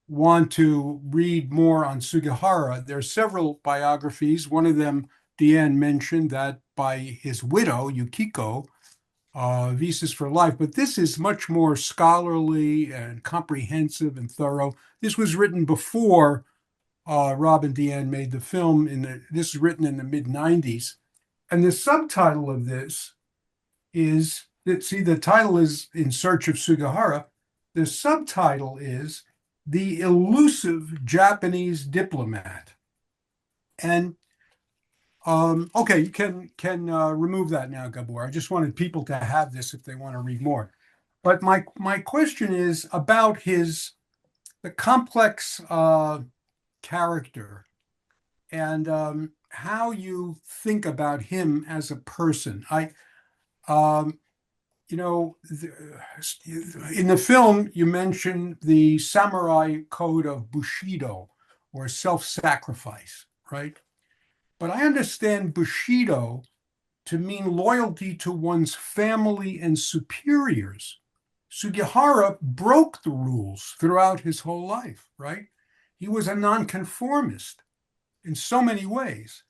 want to read more on Sugihara. There are several biographies. One of them, Diane mentioned, that by his widow, Yukiko, Visas for Life. But this is much more scholarly and comprehensive and thorough. This was written before Rob and Diane made the film. This was written in the mid-90s. And the subtitle of this is, the title is In Search of Sugihara. The subtitle is The Elusive Japanese Diplomat. And Okay, you can remove that now, Gabor. I just wanted people to have this if they want to read more. But my question is about the complex character and how you think about him as a person. Um, you know, in the film, you mentioned the samurai code of Bushido or self-sacrifice, right? But I understand Bushido to mean loyalty to one's family and superiors. Sugihara broke the rules throughout his whole life, right? He was a nonconformist in so many ways.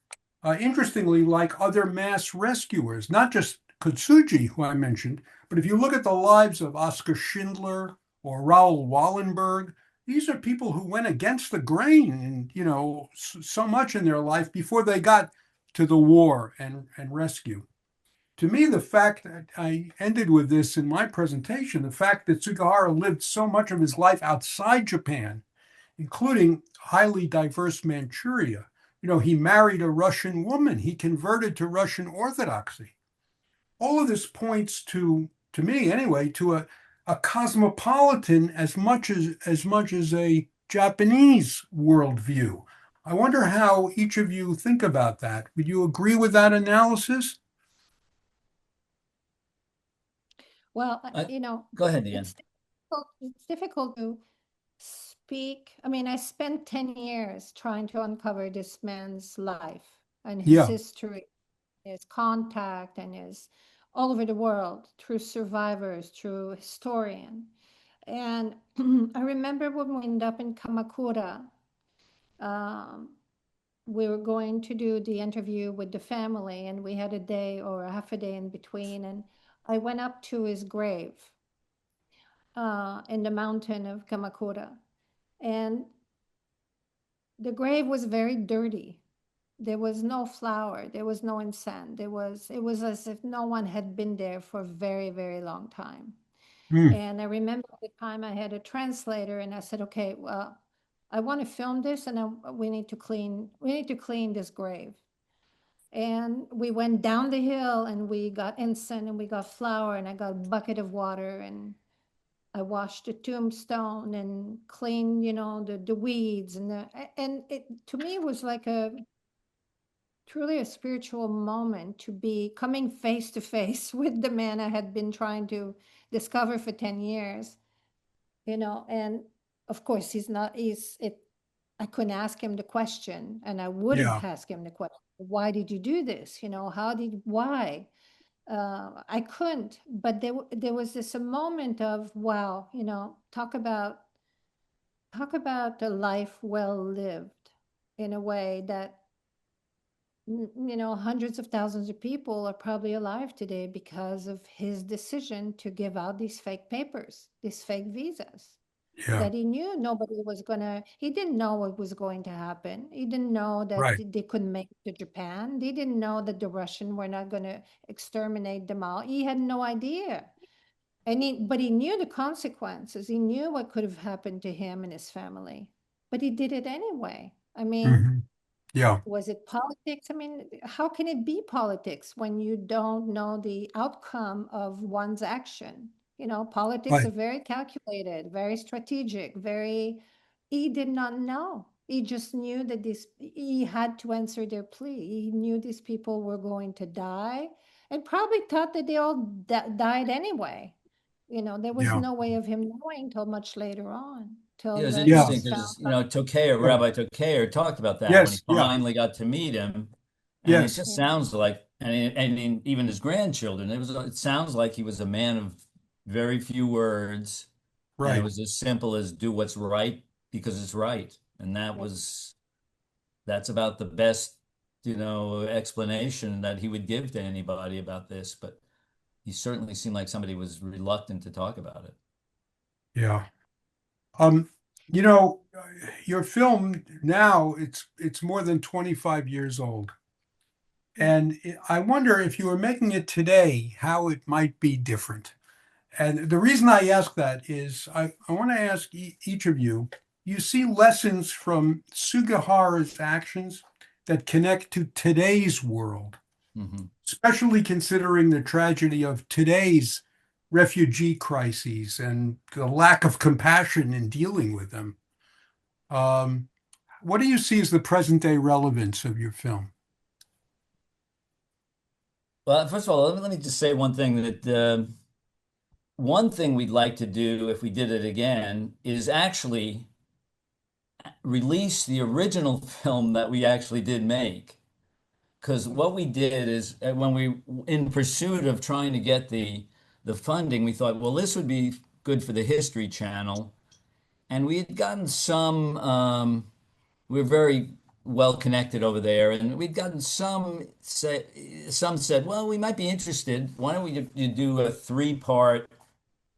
Interestingly, like other mass rescuers, not just Kotsuji, who I mentioned, but if you look at the lives of Oskar Schindler or Raoul Wallenberg, these are people who went against the grain and, so much in their life before they got to the war and rescue. To me, the fact that I ended with this in my presentation, the fact that Sugihara lived so much of his life outside Japan, including highly diverse Manchuria. He married a Russian woman. He converted to Russian Orthodoxy. All of this points to me anyway, to a cosmopolitan as much as a Japanese worldview. I wonder how each of you think about that. Would you agree with that analysis? Well, Uh, Go ahead, Diane. it's difficult to speak. I mean, I spent 10 years trying to uncover this man's life and his Yeah, history, his contact, and his all over the world through survivors, through historian. And I remember when we ended up in Kamakura, um, we were going to do the interview with the family, and we had a day or a half a day in between. And I went up to his grave in the mountain of Kamakura. And the grave was very dirty. There was no flower, there was no incense. It was as if no one had been there for a very, very long time. mm, And I remember at the time I had a translator and I said, okay, well, I want to film this and we need to clean this grave. And we went down the hill and we got incense and we got flour and I got a bucket of water and I washed the tombstone and cleaned, the weeds and it to me was like a truly a spiritual moment to be coming face to face with the man I had been trying to discover for 10 years, and of course I couldn't ask him the question and I wouldn't yeah, ask him the question, why did you do this? Why? I couldn't, but there was this a moment of wow, talk about a life well lived in a way that hundreds of thousands of people are probably alive today because of his decision to give out these fake papers, these fake visas yeah, that he knew nobody was gonna, he didn't know what was going to happen. He didn't know that right. they couldn't make it to Japan. They didn't know that the Russian were not gonna exterminate them all. He had no idea. But he knew the consequences. He knew what could have happened to him and his family. But he did it anyway. I mean, Mhm. Yeah, was it politics? I mean, how can it be politics when you don't know the outcome of one's action? Politics right. are very calculated, very strategic, he did not know. He just knew that he had to answer their plea. He knew these people were going to die and probably thought that they all died anyway. There was Yeah, no way of him knowing till much later on, Yeah, it till was he yeah, interesting was found. because Tokayer, yeah. Rabbi Tokayer talked about that when he Yes, yeah, finally got to meet him, and it yes, just Yeah. sounds like, even his grandchildren, it sounds like he was a man of very few words, and it right. was as simple as do what's right because it's right, and that's about the best, explanation that he would give to anybody about this, but he certainly seemed like somebody was reluctant to talk about it. Yeah. Um, you know, your film now it's more than 25 years old. Yeah. And I wonder if you were making it today, how it might be different. And the reason I ask that is I want to ask each of you, you see lessons from Sugihara's actions that connect to today's world, Hmm. especially considering the tragedy of today's refugee crises and the lack of compassion in dealing with them. Um, what do you see as the present day relevance of your film? Well, first of all, let me just say one thing that one thing we'd like to do if we did it again is actually release the original film that we actually did make. Because what we did is when we, in pursuit of trying to get the funding, we thought, well, this would be good for the History Channel, and we had gotten some. We were very well connected over there, and we'd gotten some said, well, we might be interested. Why don't we you do a three-part,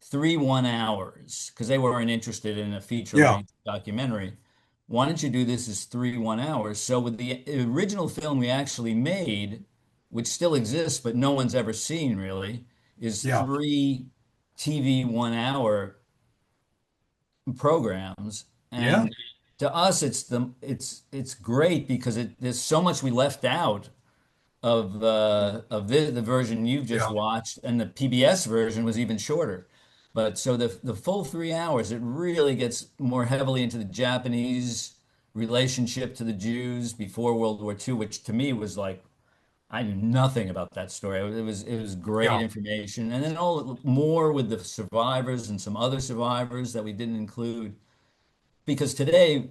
3 1 hours? Because they weren't interested in a Yeah, feature-length documentary. Why don't you do this as 3 1 hours? So with the original film we actually made, which still exists but no one's ever seen really, is yeah, three TV 1 hour programs. yeah, And to us, it's great because there's so much we left out of the version you've just yeah, watched, and the PBS version was even shorter. But so the full 3 hours, it really gets more heavily into the Japanese relationship to the Jews before World War II, which to me was like I knew nothing about that story. It was great yeah, information, and then all more with the survivors and some other survivors that we didn't include because today,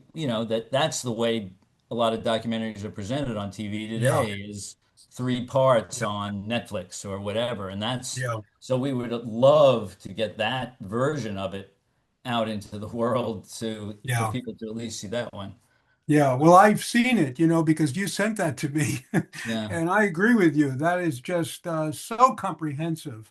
that's the way a lot of documentaries are presented on TV yeah, today is 3 parts on Netflix or whatever. And that's yeah, so we would love to get that version of it out into the world to for yeah. people to at least see that one. Yeah, well, I've seen it, because you sent that to me. Yeah. And I agree with you. That is just so comprehensive.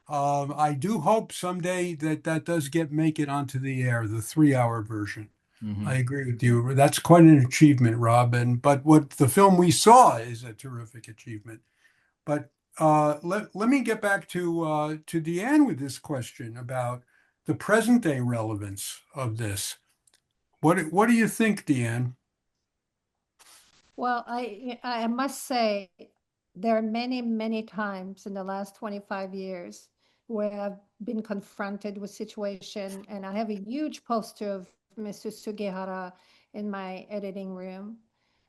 I do hope someday that that does make it onto the air, the 3 hour version. I Hmm. agree with you. That's quite an achievement, Rob. But what the film we saw is a terrific achievement. But let me get back to Deanne with this question about the present day relevance of this. What do you think, Deanne? Well, I must say there are many, many times in the last 25 years where I've been confronted with situation, and I have a huge poster of Mr. Sugihara in my editing room.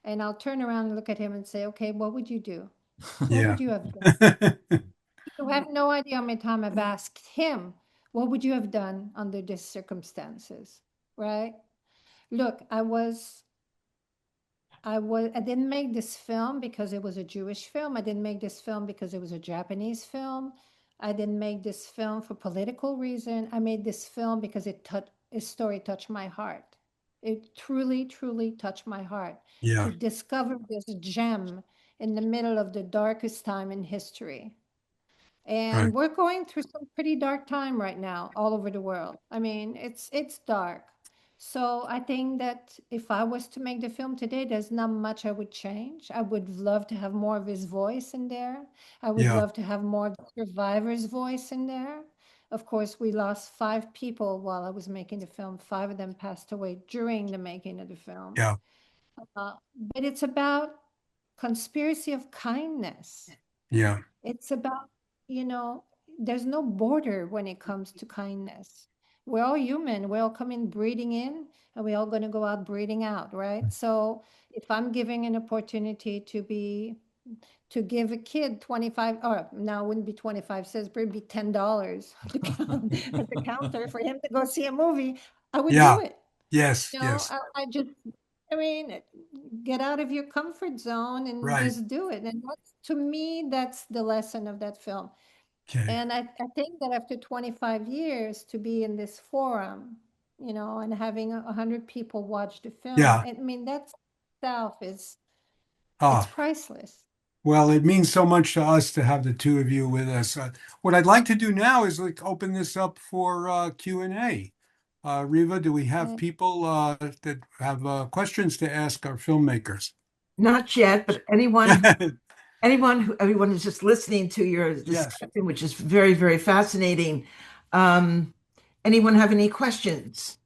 And I'll turn around and look at him and say, okay, what would you do? What Yeah. would you have done? You have no idea how many times I've asked him, what would you have done under these circumstances? Right? Look, I didn't make this film because it was a Jewish film. I didn't make this film because it was a Japanese film. I didn't make this film for political reason. I made this film because its story touched my heart. It truly, truly touched my heart Yeah. to discover this gem in the middle of the darkest time in history. Right. And we're going through some pretty dark time right now all over the world. I mean, it's dark. So I think that if I was to make the film today, there's not much I would change. I would love to have more of his voice in there. I would Yeah. love to have more of the survivor's voice in there. Of course, we lost 5 people while I was making the film. 5 of them passed away during the making of the film. Yeah. But it's about conspiracy of kindness. Yeah. It's about, you know, there's no border when it comes to kindness. We're all human. We all come in breathing in and we're all going to go out breathing out, right? So if I'm giving an opportunity to give a kid 25, or now it wouldn't be 25 cents, but it'd be $10 at the counter for him to go see a movie, I would do Yeah. it. Yes. You know, Yes. I just, I mean, get out of your comfort zone and Right. just do it. And that's, to me, that's the lesson of that film. Okay. And I think that after 25 years to be in this forum, and having 100 people watch the film, Yeah. I mean, that itself it's Ah, priceless. well, it means so much to us to have the two of you with us. What I'd like to do now is like open this up for Q&A. Riva, do we have Okay. people that have questions to ask our filmmakers? Not yet, but everyone who's just listening to your Yes. discussion, which is very, very fascinating. Um, Anyone have any questions?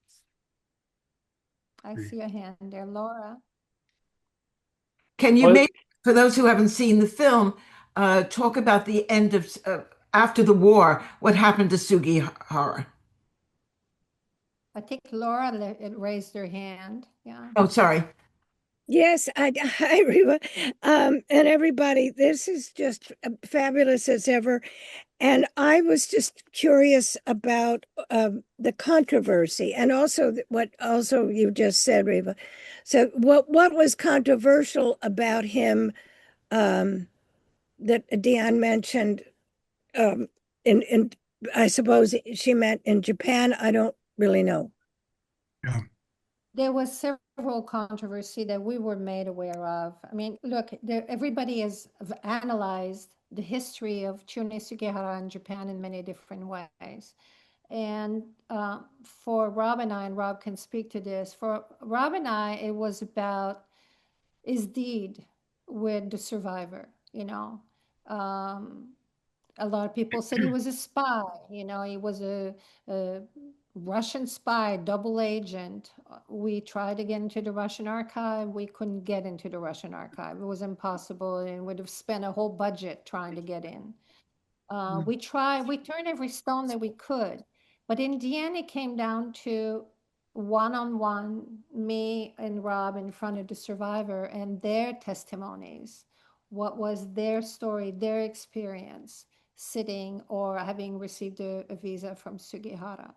I see a hand there, Laura. Can you Well, maybe, for those who haven't seen the film, talk about the end of after the war, what happened to Sugihara? I think Laura raised her hand. Yeah. Oh, sorry. Yes, hi, Reba. And everybody, this is just fabulous as ever. And I was just curious about the controversy and also what also you just said, Reba. So what was controversial about him that Diane mentioned in I suppose she meant in Japan. I don't really know. Yeah. There was several controversy that we were made aware of. I mean, look, everybody has analyzed the history of Chune Sugihara in Japan in many different ways. And for Rob and I, and Rob can speak to this, for Rob and I, it was about his deed with the survivor, you know. A lot of people said he was a spy, you know, he was a Russian spy, double agent. We tried to get into the Russian archive. We couldn't get into the Russian archive. It was impossible and would have spent a whole budget trying to get in. We turned every stone that we could. But in the end, it came down to one-on-one, me and Rob in front of the survivor and their testimonies. What was their story, their experience sitting or having received a visa from Sugihara.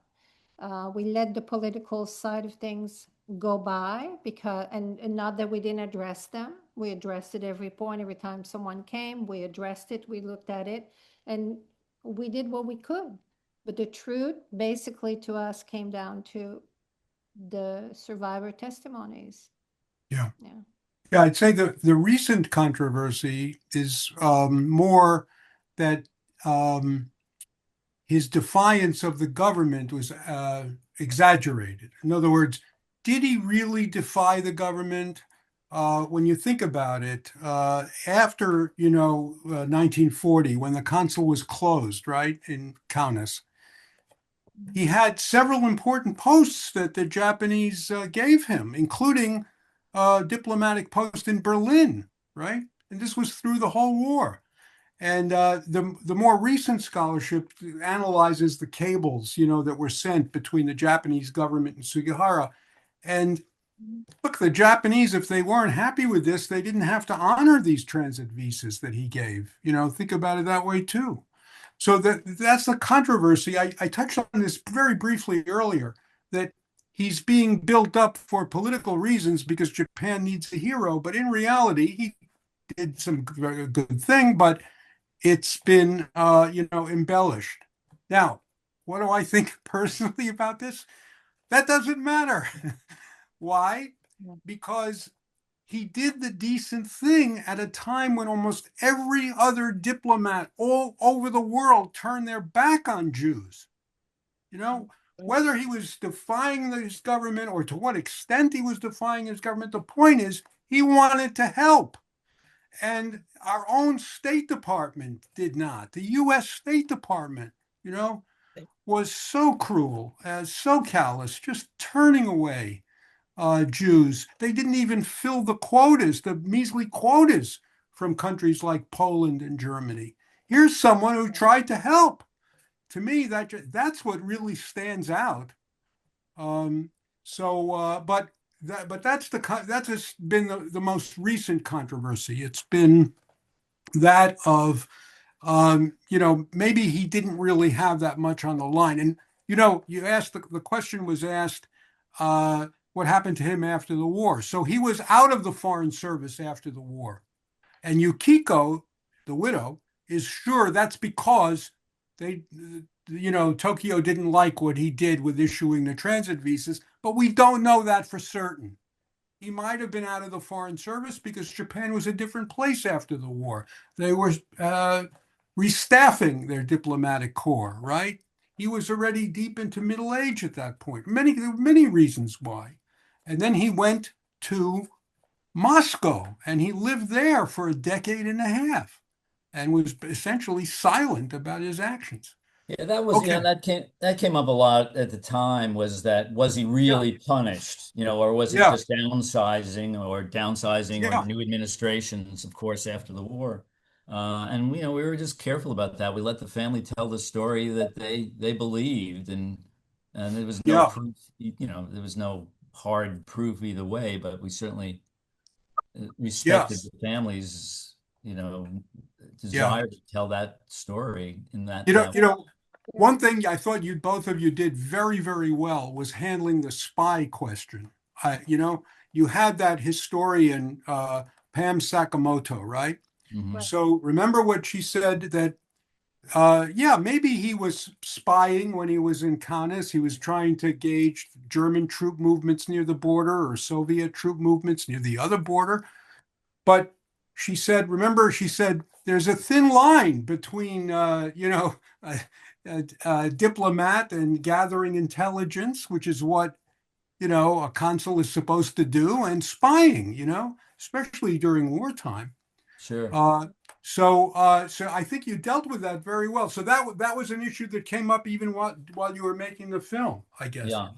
We let the political side of things go by because, and not that we didn't address them. We addressed it every point, every time someone came, we addressed it, we looked at it, and we did what we could. But the truth basically to us came down to the survivor testimonies. Yeah. Yeah. Yeah, I'd say the recent controversy is more that his defiance of the government was exaggerated. In other words, did he really defy the government? When you think about it, after 1940, when the consul was closed, right, in Kaunas, he had several important posts that the Japanese gave him, including a diplomatic post in Berlin, right? And this was through the whole war. And the more recent scholarship analyzes the cables, that were sent between the Japanese government and Sugihara. And look, the Japanese, if they weren't happy with this, they didn't have to honor these transit visas that he gave. Think about it that way too. So that's the controversy. I touched on this very briefly earlier, that he's being built up for political reasons because Japan needs a hero. But in reality, he did some very good thing, but it's been, embellished. Now, what do I think personally about this? That doesn't matter. Why? Because he did the decent thing at a time when almost every other diplomat all over the world turned their back on Jews. Whether he was defying his government or to what extent he was defying his government, the point is he wanted to help. And our own State Department did not. The U.S. State Department, was so cruel, so callous, just turning away Jews. They didn't even fill the quotas, the measly quotas from countries like Poland and Germany. Here's someone who tried to help. To me, that's what really stands out. But that's been the most recent controversy. It's been that of maybe he didn't really have that much on the line. And you asked the question was asked. What happened to him after the war. So he was out of the Foreign Service after the war. And Yukiko, the widow, is sure that's because Tokyo didn't like what he did with issuing the transit visas, but we don't know that for certain. He might have been out of the Foreign Service because Japan was a different place after the war. They were restaffing their diplomatic corps, right? He was already deep into middle age at that point. There were many reasons why. And then he went to Moscow and he lived there for a decade and a half and was essentially silent about his actions. Yeah, that was, Okay. that came up a lot at the time was he Yeah. really punished, or was it Yeah. just downsizing or Yeah. new administrations, of course, after the war. And we were just careful about that. We let the family tell the story that they believed, and there was no Yeah. proof, there was no hard proof either way, but we certainly Yeah. respected the family's, Yeah. desire to tell that story in You know, that you way. know, one thing I thought you both of you did very, very well was handling the spy question. You had that historian Pam Sakamoto, right? Mhm. Right. So remember what she said that yeah, maybe he was spying when he was in Cannes. He was trying to gauge German troop movements near the border or Soviet troop movements near the other border. But she said, remember, she said, there's a thin line between, a diplomat and gathering intelligence, which is what, a consul is supposed to do, and spying, especially during wartime. Sure. Uh, so I think you dealt with that very well. So that was an issue that came up even while you were making the film, I guess. Yeah.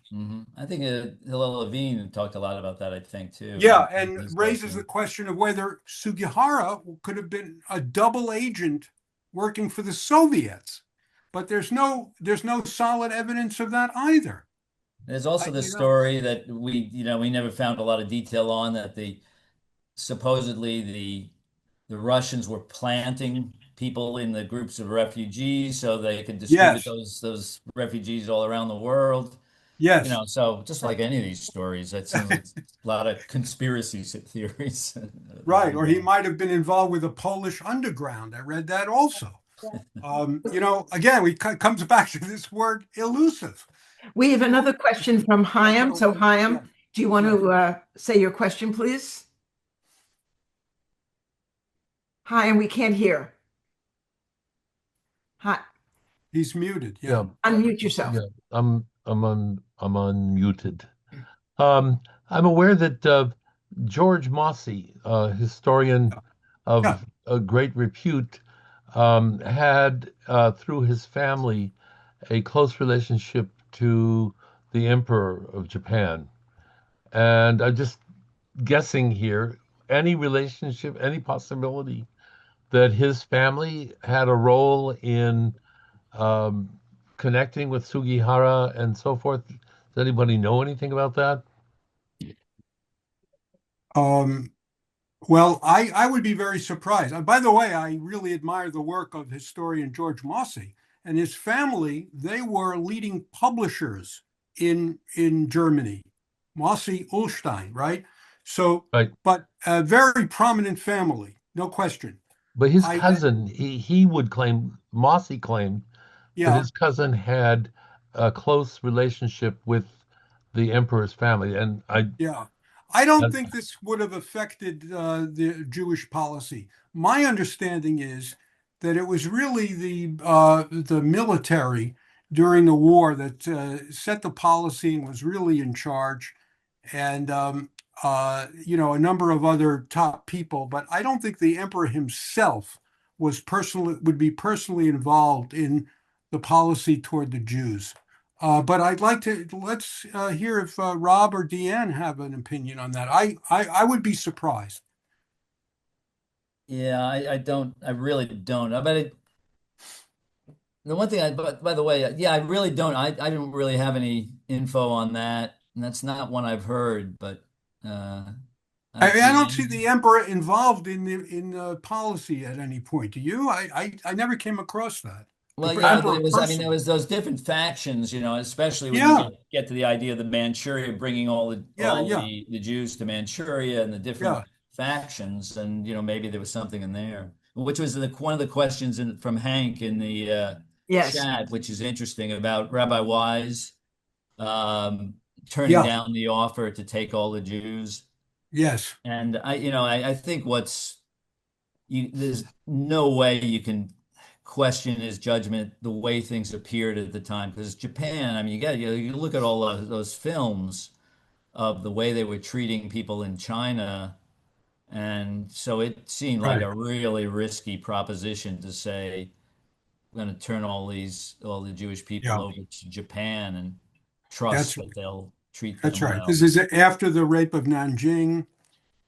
I think Hillel Levine talked a lot about that, I think, too, Yeah, in and his raises the background. question of whether Sugihara could have been a double agent working for the Soviets. But there's no solid evidence of that either. There's also I, the you know, story that we never found a lot of detail on that supposedly the Russians were planting people in the groups of refugees so they could distribute yes, those refugees all around the world. yes, So just like any of these stories, that seems like a lot of conspiracy theories right. Or he involved. might have been involved with the Polish underground. I read that also. Again, comes back to this word elusive. We have another question from Hyam. So, Yeah, Hyam, do you want yeah. to say your question, please? Hyam, we can't hear. Hi, He's muted. Yeah. Yeah, unmute yourself. yeah. I'm unmuted. I'm aware that George Mossy, historian Yeah. of a great repute, had through his family a close relationship to the Emperor of Japan. And I'm just guessing here, any relationship, any possibility that his family had a role in um, connecting with Sugihara and so forth. Does anybody know anything about that? Um, well, I would be very surprised. And by the way, I really admire the work of historian George Mossy and his family. They were leading publishers in Germany, Mossy Ullstein, right? So, Right. but a very prominent family, no question. But his I cousin, he would claim, Mossy claimed that Yeah, his cousin had a close relationship with the emperor's family. And yeah. I don't I think this would have affected the Jewish policy. My understanding is that it was really the military during the war that set the policy and was really in charge, and a number of other top people. But I don't think the emperor himself would be personally involved in the policy toward the Jews. But let's hear if Rob or Deanne have an opinion on that. I would be surprised. Yeah, I really don't. The one thing but by the way, yeah, I really don't. I don't really have any info on that. And that's not one I've heard, but uh, I don't see Deanne? the emperor involved in the policy at any point. Do you? I never came across that. Well, The yeah, emperor there personally. was those different factions, especially when you Yeah, get to the idea of the Manchuria, bringing yeah, all yeah, the Jews to Manchuria and the different yeah, factions, and maybe there was something in there, which was one of the questions from Hank in the Yes. chat, which is interesting about Rabbi Wise um, turning yeah, down the offer to take all the Jews, yes, and I think there's no way you can question his judgment the way things appeared at the time because Japan, I mean, you look at all those films of the way they were treating people in China, and so it seemed like right. a really risky proposition to say, going to turn all the Jewish people Yeah, over to Japan and trust that's that they'll treat that's them right. well. This is after the rape of Nanjing,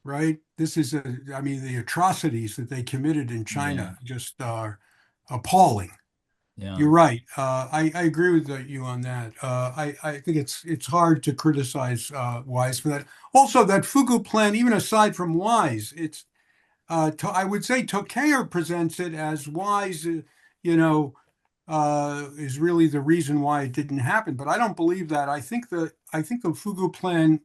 right? This is I mean, the atrocities that they committed in Yeah, China just are appalling. yeah. You're right. I agree with you on that. I think it's hard to criticize Wise for that. Also, that Fugu plan, even aside from Wise, I would say Tokayer presents it as Wise, you know, is really the reason why it didn't happen. But I don't believe that. I think the Fugu plan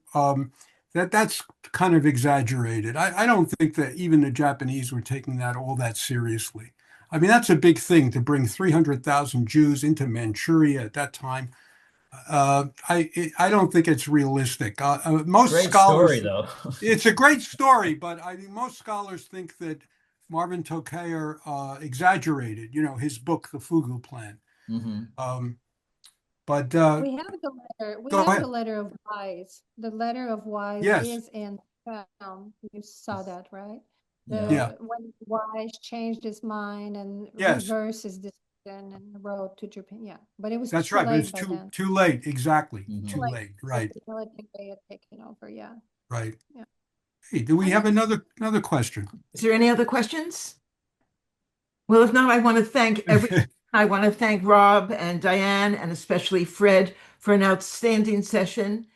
that's kind of exaggerated. I don't think that even the Japanese were taking that all that seriously. I mean, that's a big thing to bring 300,000 Jews into Manchuria at that time. I don't think it's realistic. Most Great story, scholars, though. it's a great story, but I think most scholars think that Marvin Tokayer exaggerated, his book, The Fugu Plan. Hmm. Um, but We have the letter. We go have the ahead. letter of Wise. The letter of Wise Yes. is in the film. You saw that, right? Yeah. Yeah. When Wise changed his mind and Yes. reversed his decision and wrote to Japan. Yeah, but it was That's too right. But late it's by too then. too late. Exactly. Hmm. Too Too late. late. So Right. the military had taken over. Yeah. Right. Yeah. Hey, do we Okay. have another question? Is there any other questions? Well, if not, I want to thank everyone. I want to thank Rob and Diane and especially Fred for an outstanding session.